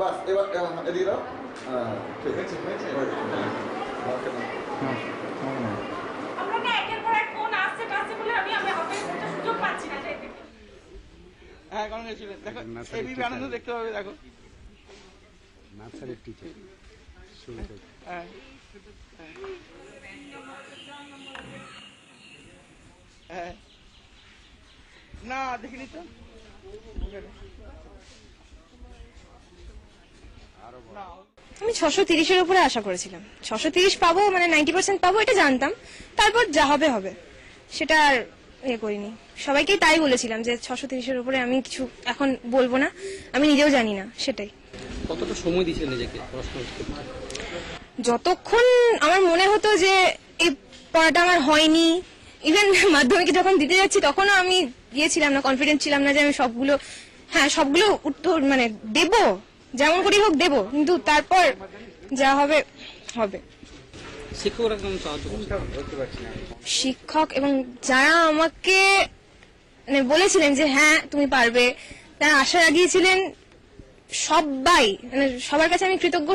বাস এবার এদিকে দাও। ঠিক আছে আমরা না একের পর এক ফোন আসছে কাছে বলে আমি হাতে সুযোগ পাচ্ছি না যাইতে। হ্যাঁ কংগ্রেচুলেশন। দেখো এবিপি আনন্দ দেখতে পাবে। দেখো নার্সারির টিচার হ্যাঁ হ্যাঁ না দেখিনি তো। আমি 630-এর উপরে আশা করেছিলাম। 630 পাবো, মানে 90% পাবো, এটা জানতাম। তারপর যা হবে হবে, সেটা আর করিনি। সবাইকেই তাই বলেছিলাম যে 630-এর উপরে আমি কিছু এখন বলবো না, আমি নিজেও জানি না। সেটাই। কতটা সময় দিয়েছিলেন নিজেকে পড়াশোনা করতে? যতক্ষণ আমার মনে হতো যে এই পড়াটা আমার হয়নি, ইভেন মাধ্যমিকে যখন দিতে যাচ্ছি তখনও আমি ছিলাম না, কনফিডেন্ট ছিলাম না যে আমি সবগুলো উত্তর মানে দেবো, যেমন করেই হোক দেবো, কিন্তু তারপর যা হবে হবে। শিক্ষকরা কেমন সাহায্য করছে? শিক্ষক এবং যারা আমাকে মানে বলেছিলেন যে হ্যাঁ তুমি পারবে, যারা আশা লাগিয়েছিলেন, সবাই, মানে সবার কাছে আমি কৃতজ্ঞ।